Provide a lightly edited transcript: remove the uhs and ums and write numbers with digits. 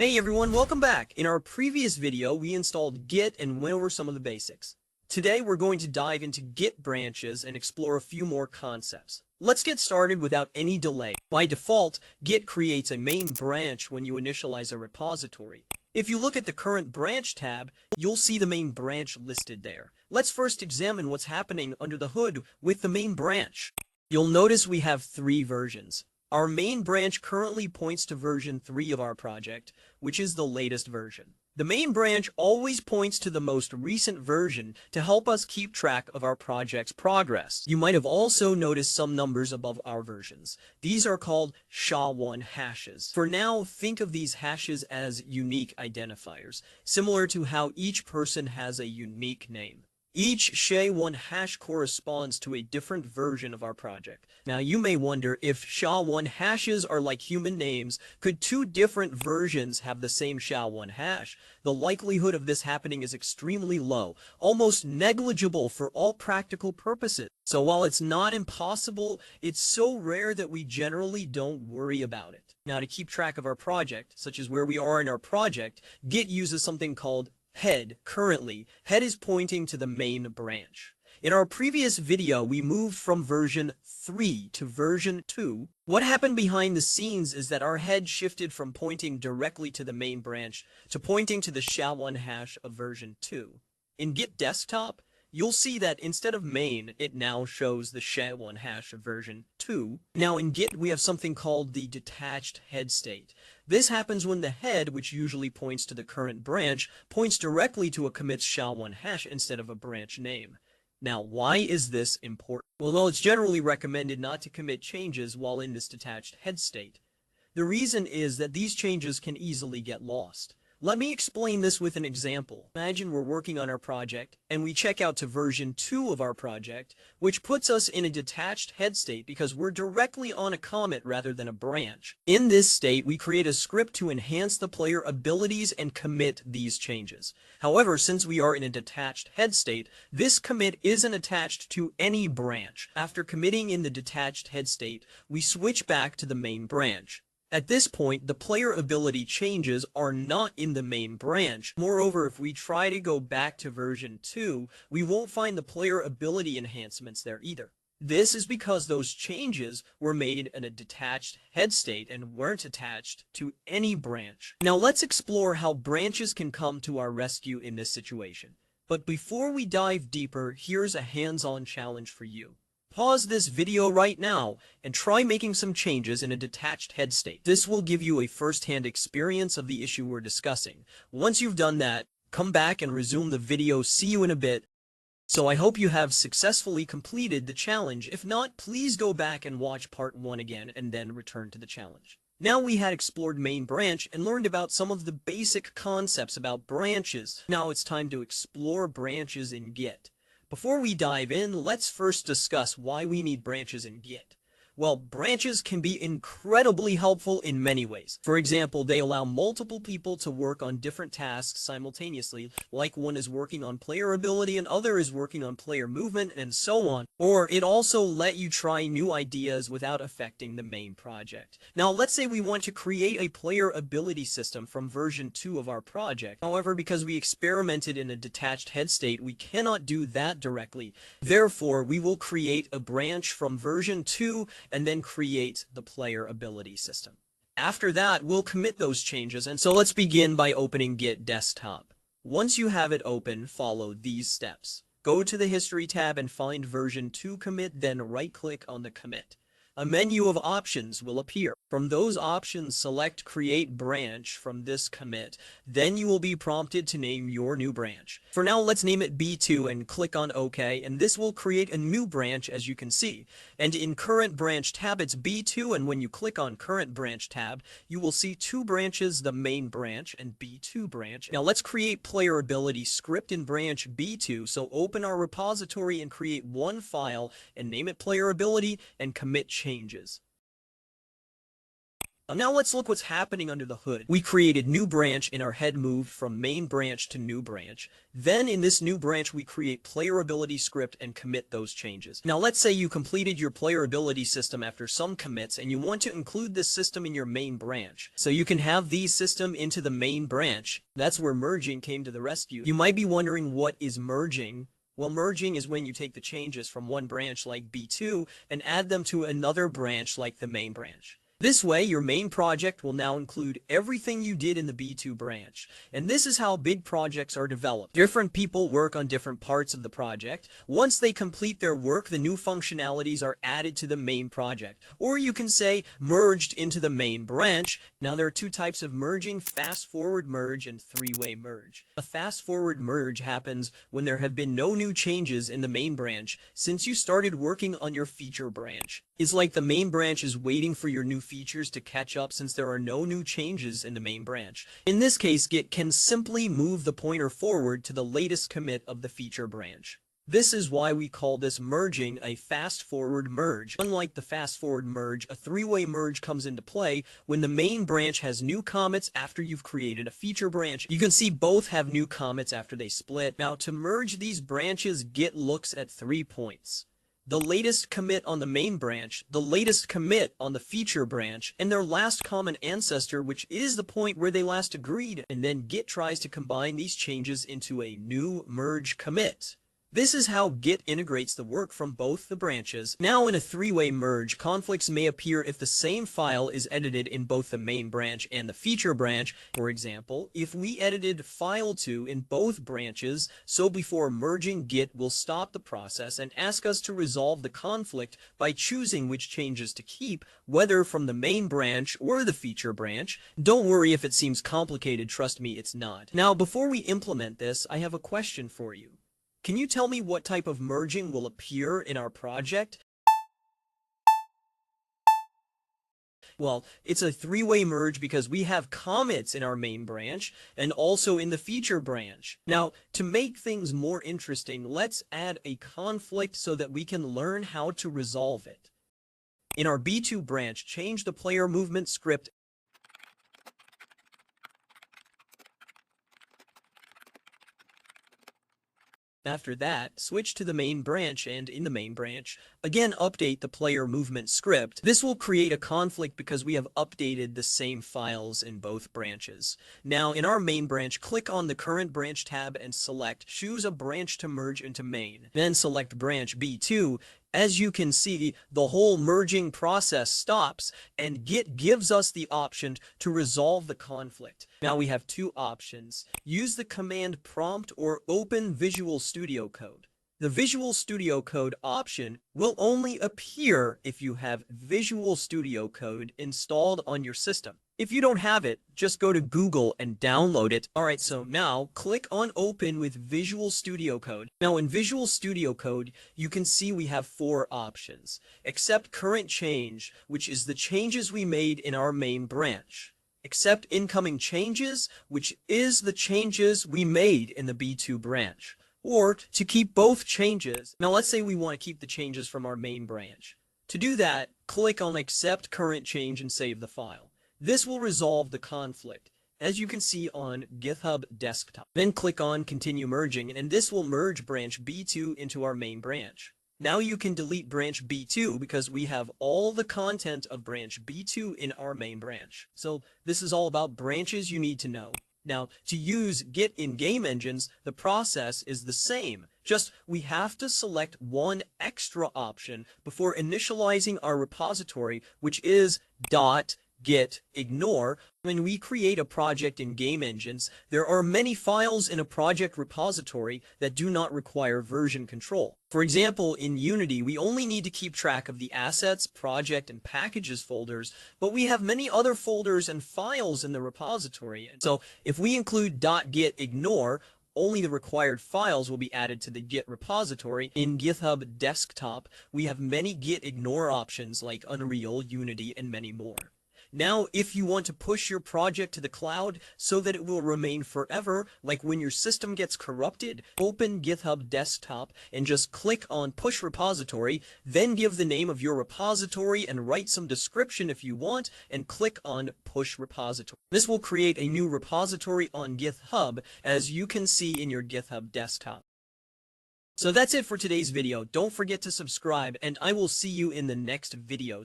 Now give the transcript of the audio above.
Hey everyone, welcome back. In our previous video, we installed Git and went over some of the basics. Today, we're going to dive into Git branches and explore a few more concepts. Let's get started without any delay. By default, Git creates a main branch when you initialize a repository. If you look at the current branch tab, you'll see the main branch listed there. Let's first examine what's happening under the hood with the main branch. You'll notice we have three versions. Our main branch currently points to version 3 of our project, which is the latest version. The main branch always points to the most recent version to help us keep track of our project's progress. You might have also noticed some numbers above our versions. These are called SHA-1 hashes. For now, think of these hashes as unique identifiers, similar to how each person has a unique name. Each SHA-1 hash corresponds to a different version of our project. Now, you may wonder, if SHA-1 hashes are like human names, could two different versions have the same SHA-1 hash? The likelihood of this happening is extremely low, almost negligible for all practical purposes. So while it's not impossible, it's so rare that we generally don't worry about it. Now, to keep track of our project, such as where we are in our project, Git uses something called head. Currently, head is pointing to the main branch. In our previous video, we moved from version 3 to version 2. What happened behind the scenes is that our head shifted from pointing directly to the main branch to pointing to the SHA-1 hash of version 2. In Git Desktop, you'll see that instead of main, it now shows the SHA-1 hash of version 2. Now in Git, we have something called the detached head state. This happens when the head, which usually points to the current branch, points directly to a commit's SHA-1 hash instead of a branch name. Now, why is this important? Well, it's generally recommended not to commit changes while in this detached head state. The reason is that these changes can easily get lost. Let me explain this with an example. Imagine we're working on our project, and we check out to version 2 of our project, which puts us in a detached head state because we're directly on a commit rather than a branch. In this state, we create a script to enhance the player abilities and commit these changes. However, since we are in a detached head state, this commit isn't attached to any branch. After committing in the detached head state, we switch back to the main branch. At this point, the player ability changes are not in the main branch. Moreover, if we try to go back to version 2, we won't find the player ability enhancements there either. This is because those changes were made in a detached head state and weren't attached to any branch. Now let's explore how branches can come to our rescue in this situation. But before we dive deeper, here's a hands-on challenge for you. Pause this video right now and try making some changes in a detached head state. This will give you a first-hand experience of the issue we're discussing. Once you've done that, come back and resume the video. See you in a bit. So I hope you have successfully completed the challenge. If not, please go back and watch part 1 again and then return to the challenge. Now we had explored main branch and learned about some of the basic concepts about branches. Now it's time to explore branches in Git. Before we dive in, let's first discuss why we need branches in Git. Well, branches can be incredibly helpful in many ways. For example, they allow multiple people to work on different tasks simultaneously, like one is working on player ability and other is working on player movement and so on. Or it also let you try new ideas without affecting the main project. Now, let's say we want to create a player ability system from version 2 of our project. However, because we experimented in a detached head state, we cannot do that directly. Therefore, we will create a branch from version 2 and then create the player ability system. After that, we'll commit those changes, and so let's begin by opening Git Desktop. Once you have it open, follow these steps. Go to the History tab and find version 2 commit, then right-click on the commit. A menu of options will appear. From those options, select Create Branch from this commit. Then you will be prompted to name your new branch. For now, let's name it B2 and click on OK, and this will create a new branch as you can see. And in Current Branch tab, it's B2, and when you click on Current Branch tab, you will see two branches, the main branch and B2 branch. Now let's create player ability script in branch B2, so open our repository and create one file and name it player ability and commit changes. Now let's look what's happening under the hood. We created new branch and our head moved from main branch to new branch. Then in this new branch, we create player ability script and commit those changes. Now let's say you completed your player ability system after some commits and you want to include this system in your main branch. So you can have these system into the main branch. That's where merging came to the rescue. You might be wondering, what is merging? Well, merging is when you take the changes from one branch like B2 and add them to another branch like the main branch. This way, your main project will now include everything you did in the B2 branch. And this is how big projects are developed. Different people work on different parts of the project. Once they complete their work, the new functionalities are added to the main project. Or you can say merged into the main branch. Now there are two types of merging: fast-forward merge and three-way merge. A fast-forward merge happens when there have been no new changes in the main branch since you started working on your feature branch. It's like the main branch is waiting for your new features to catch up since there are no new changes in the main branch. In this case, Git can simply move the pointer forward to the latest commit of the feature branch. This is why we call this merging a fast-forward merge. Unlike the fast-forward merge, a three-way merge comes into play when the main branch has new commits after you've created a feature branch. You can see both have new commits after they split. Now, to merge these branches, Git looks at 3 points: the latest commit on the main branch, the latest commit on the feature branch, and their last common ancestor, which is the point where they last agreed. And then Git tries to combine these changes into a new merge commit. This is how Git integrates the work from both the branches. Now, in a three-way merge, conflicts may appear if the same file is edited in both the main branch and the feature branch. For example, if we edited file2 in both branches, so before merging, Git will stop the process and ask us to resolve the conflict by choosing which changes to keep, whether from the main branch or the feature branch. Don't worry if it seems complicated, trust me, it's not. Now, before we implement this, I have a question for you. Can you tell me what type of merging will appear in our project? Well, it's a three-way merge because we have commits in our main branch and also in the feature branch. Now, to make things more interesting, let's add a conflict so that we can learn how to resolve it. In our B2 branch, change the player movement script. After that, switch to the main branch, and in the main branch, again update the player movement script. This will create a conflict because we have updated the same files in both branches. Now, in our main branch, click on the current branch tab and choose a branch to merge into main. Then select branch B2. As you can see, the whole merging process stops, and Git gives us the option to resolve the conflict. Now we have two options: use the command prompt or open Visual Studio Code. The Visual Studio Code option will only appear if you have Visual Studio Code installed on your system. If you don't have it, just go to Google and download it. Alright, so now click on Open with Visual Studio Code. Now in Visual Studio Code, you can see we have 4 options. Accept current change, which is the changes we made in our main branch. Accept incoming changes, which is the changes we made in the B2 branch. Or to keep both changes. Now let's say we want to keep the changes from our main branch. To do that, click on Accept Current Change and save the file. This will resolve the conflict, as you can see on GitHub Desktop. Then click on Continue Merging, and this will merge branch B2 into our main branch. Now you can delete branch B2 because we have all the content of branch B2 in our main branch. So this is all about branches you need to know. Now, to use Git in game engines, the process is the same. Just we have to select one extra option before initializing our repository, which is .git ignore. When we create a project in game engines, there are many files in a project repository that do not require version control. For example, in Unity, we only need to keep track of the assets, project, and packages folders, but we have many other folders and files in the repository. So if we include .git ignore, only the required files will be added to the Git repository. In GitHub Desktop, we have many Git ignore options like Unreal, Unity, and many more. Now, if you want to push your project to the cloud so that it will remain forever, like when your system gets corrupted, open GitHub Desktop and just click on Push Repository, then give the name of your repository and write some description if you want, and click on Push Repository. This will create a new repository on GitHub, as you can see in your GitHub Desktop. So that's it for today's video. Don't forget to subscribe, and I will see you in the next video.